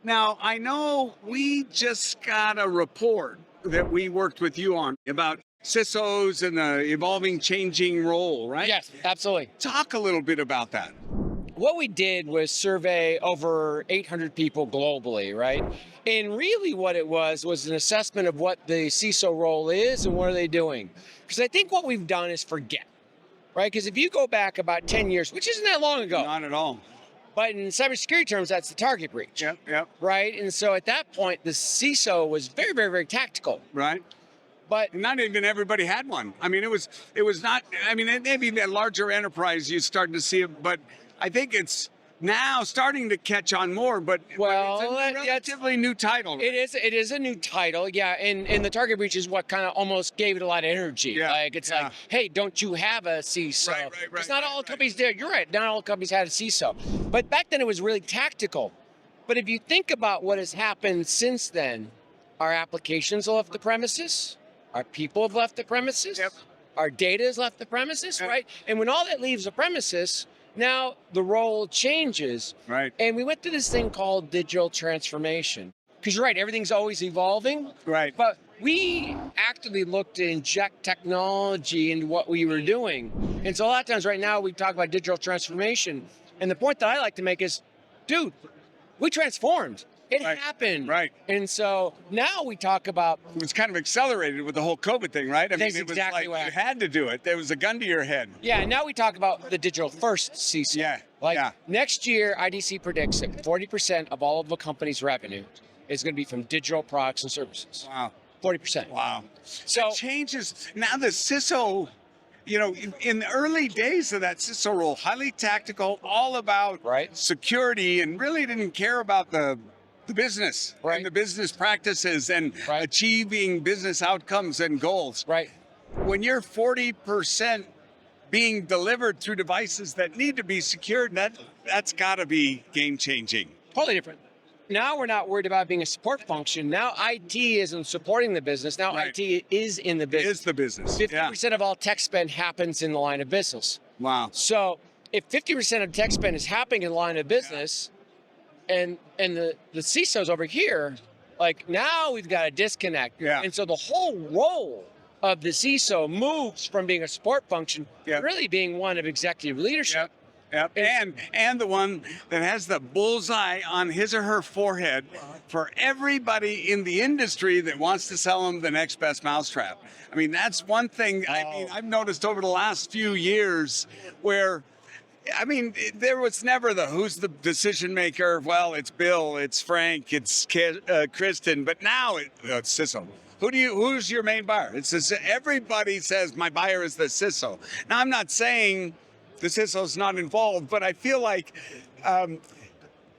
Now, I know we just got a report that we worked with you on about CISOs and the evolving, changing role, right? Yes, absolutely. Talk a little bit about that. What we did was survey over 800 people globally, right? And really what it was an assessment of what the CISO role is and what are they doing. Because I think what we've done is forget, right? Because if you go back about 10 years, which isn't that long ago, Not at all. but in cybersecurity terms, that's the target breach, Yep. right? And so at that point, the CISO was very, very, very tactical. Right. But Not even everybody had one. I mean, it was not, I mean, maybe that larger enterprise, you started to see it, but I think it's now starting to catch on more, but Well, it's a that's- relatively new title. it is a new title, yeah, and the target breach is what kind of almost gave it a lot of energy. Yeah, Like it's like, hey, don't you have a CISO? Right, It's not all right. companies did. You're right. Not all companies had a CISO, but back then it was really tactical. But if you think about what has happened since then, our applications have left the premises, our people have left the premises, Yep. our data has left the premises, Yep. right? And when all that leaves the premises, now the role changes. Right. And we went through this thing called digital transformation. Because you're right, everything's always evolving. Right. But we actively looked to inject technology into what we were doing. And so a lot of times right now we talk about digital transformation. And the point that I like to make is, dude, we transformed. It Right. happened. Right. And so now we talk about, It was kind of accelerated with the whole COVID thing, right? I That's mean, it was exactly like what you had to do it. There was a gun to your head. yeah, now we talk about the digital first CISO. Yeah, Like yeah. next year, IDC predicts that 40% of all of a company's revenue is going to be from digital products and services. Wow. 40%. Wow. So It changes. Now the CISO, you know, in the early days of that CISO role, highly tactical, all about Right. security, and really didn't care about the business Right. and the business practices and Right. achieving business outcomes and goals. right. When you're 40% being delivered through devices that need to be secured, that's got to be game changing. Totally different. Now we're not worried about being a support function. Now IT isn't supporting the business. Now Right. IT is in the It business. is the business. 50% of all tech spend happens in the line of business. Wow. So if 50% of tech spend is happening in the line of business, and the CISO's over here, like now we've got a disconnect. Yeah. And so the whole role of the CISO moves from being a support function Yeah. to really being one of executive leadership. Yep. And the one that has the bullseye on his or her forehead for everybody in the industry that wants to sell them the next best mousetrap. I mean, that's one thing I've noticed over the last few years where, I mean, there was never who's the decision maker. Well, it's Bill, it's Frank, it's Kristen, but now it's CISO. Who's your main buyer? Everybody says my buyer is the CISO. Now, I'm not saying the CISO's not involved, but I feel like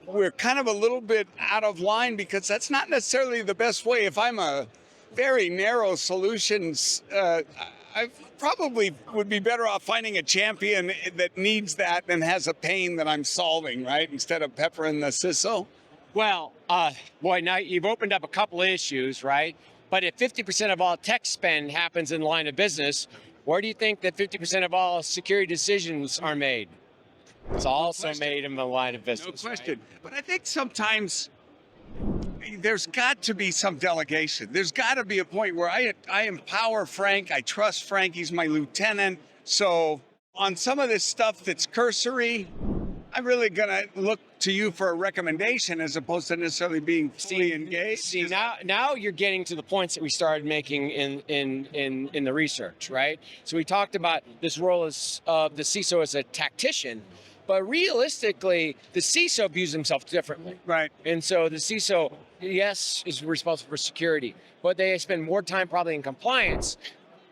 we're kind of a little bit out of line because that's not necessarily the best way. If I'm a very narrow solutions, I probably would be better off finding a champion that needs that and has a pain that I'm solving, right? Instead of peppering the CISO. Well, boy, now you've opened up a couple of issues, right? But if 50% of all tech spend happens in the line of business, where do you think that 50% of all security decisions are made? It's also made in the line of business. No question. Right? But I think sometimes there's got to be some delegation. There's got to be a point where I empower Frank. I trust Frank. He's my lieutenant. So on some of this stuff that's cursory, I'm really going to look to you for a recommendation as opposed to necessarily being fully engaged. See, now you're getting to the points that we started making in the research, right? So we talked about this role as the CISO as a tactician, but realistically, the CISO views himself differently. Right. And so the CISO, yes, is responsible for security, but they spend more time probably in compliance.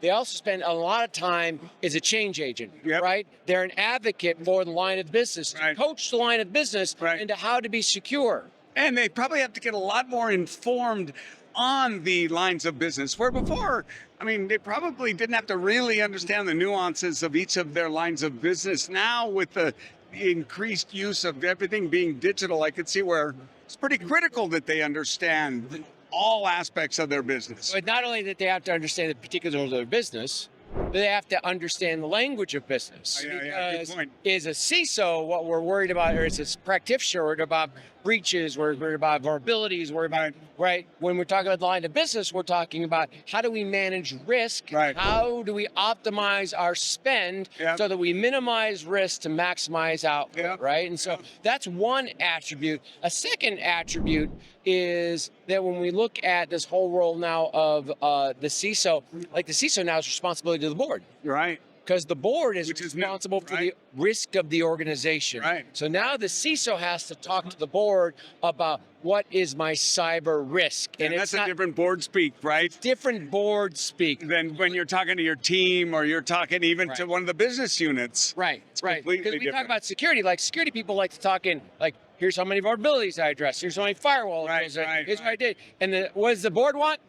They also spend a lot of time as a change agent, Yep. right? They're an advocate for the line of business, Right. to coach the line of business Right. into how to be secure. And they probably have to get a lot more informed on the lines of business, where before, I mean, they probably didn't have to really understand the nuances of each of their lines of business. Now, with the increased use of everything being digital, I could see where it's pretty critical that they understand all aspects of their business. But not only that they have to understand the particulars of their business, they have to understand the language of business. Yeah, good Because point. as a CISO, what we're worried about, or as a practitioner, we're worried about breaches, we're worried about vulnerabilities, we're worried about, right? When we're talking about the line of business, we're talking about how do we manage risk? Right. How do we optimize our spend Yep. so that we minimize risk to maximize output, Yep. right? And so that's one attribute. A second attribute is that when we look at this whole role now of the CISO, like the CISO now is responsibility to the board. Right. Because the board is Which is new, responsible for right? the risk of the organization. Right. So now the CISO has to talk to the board about what is my cyber risk. And it's that's a not different board speak, right? different board speak. Than when you're talking to your team or you're talking even to Right. one of the business units. Right, right. completely Because we talk different. about security, like security people like to talk in, like, here's how many vulnerabilities I addressed, here's how many firewalls, Right, here's right, what I did. And what does the board want?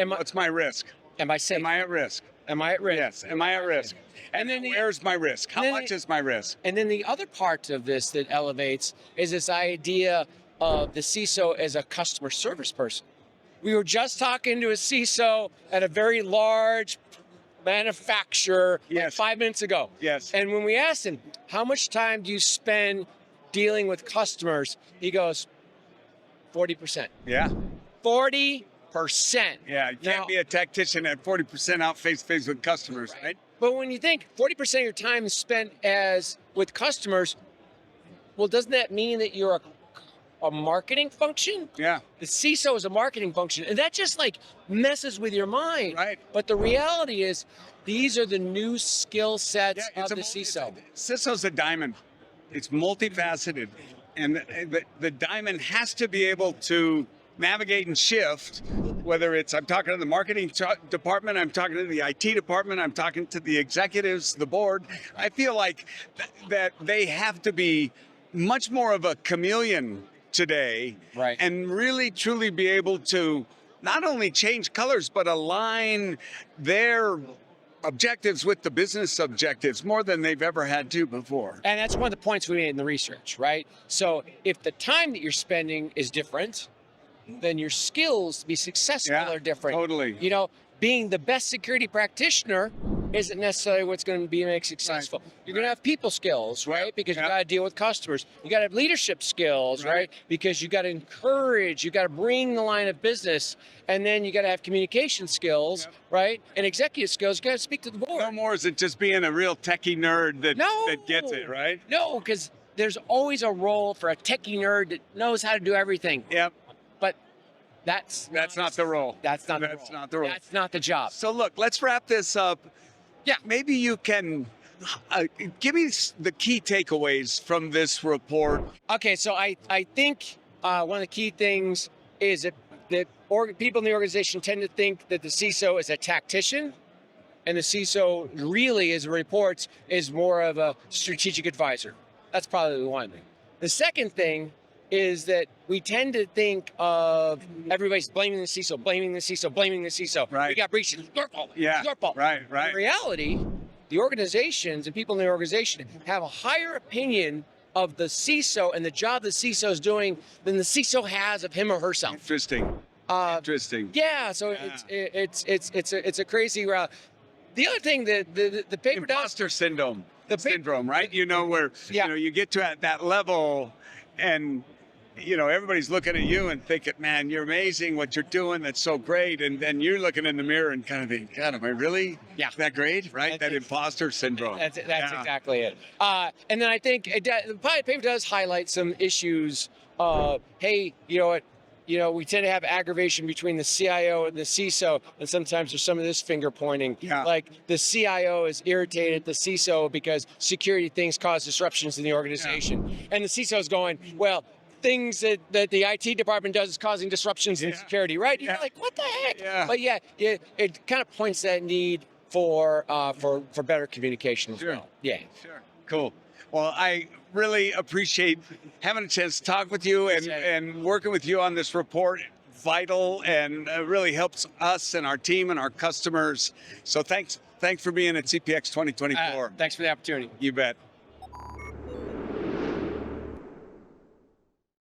What's my risk? Am I safe? Am I at risk? Am I at risk? Yes. Am I at risk? And then where's my risk? How then much is my risk? And then the other part of this that elevates is this idea of the CISO as a customer service person. We were just talking to a CISO at a very large manufacturer like Yes. 5 minutes ago. Yes. And when we asked him, how much time do you spend dealing with customers? He goes, 40%. Yeah. 40%. Yeah. You can't Now- be a tactician at 40% out face to face with customers, right? But when you think 40% of your time is spent with customers, well, doesn't that mean that you're a marketing function? Yeah. The CISO is a marketing function, and that just like messes with your mind. Right. But the reality is, these are the new skill sets of the CISO. CISO's a diamond. It's multifaceted. And the diamond has to be able to navigate and shift, whether it's I'm talking to the marketing department, I'm talking to the IT department, I'm talking to the executives, the board. I feel like that they have to be much more of a chameleon today, Right. and really truly be able to not only change colors, but align their objectives with the business objectives more than they've ever had to before. And that's one of the points we made in the research, right? So if the time that you're spending is different, then your skills to be successful Yeah, are different. totally. You know, being the best security practitioner isn't necessarily what's going to be make successful. You're going to have people skills, right? Because you Yeah. got to deal with customers. You got to have leadership skills, Right. right? Because you got to encourage, you got to bring the line of business, and then you got to have communication skills, right? And executive skills. You got to speak to the board. No more is it just being a real techie nerd that gets it, right? No, because there's always a role for a techie nerd that knows how to do everything. Yep. But that's Not the role. That's not That's the role. not the role. That's not the job. So look, let's wrap this up. Yeah. Maybe you can give me the key takeaways from this report. Okay, so I think one of the key things is that people in the organization tend to think that the CISO is a tactician, and the CISO really, as it reports, is more of a strategic advisor. That's probably one thing. The second thing is that we tend to think of everybody's blaming the CISO, blaming the CISO, blaming the CISO. Right. We got breaches. It's your fault. Yeah. It's your fault. Right. In reality, the organizations and people in the organization have a higher opinion of the CISO and the job the CISO is doing than the CISO has of him or herself. Interesting. Interesting. Yeah, so it's a crazy route. The other thing that the paper does, Imposter syndrome. The right? You know, where Yeah. you get to at that level and everybody's looking at you and thinking, man, you're amazing what you're doing. That's so great. And then you're looking in the mirror and kind of think, God, am I really that great? Right? That's that it. imposter syndrome. That's Yeah. exactly it. And then I think the paper does highlight some issues. Hey, you know what? We tend to have aggravation between the CIO and the CISO, and sometimes there's some of this finger pointing. Yeah. Like the CIO is irritated at the CISO because security things cause disruptions in the organization. And the CISO is going, well, things that the IT department does is causing disruptions in security, right? You're like, what the heck? Yeah. But it kind of points that need for better communication as Sure. well. Yeah. Sure. Cool. Well, I really appreciate having a chance to talk with you and working with you on this report. Vital and really helps us and our team and our customers. So thanks for being at CPX 2024. Thanks for the opportunity. You bet.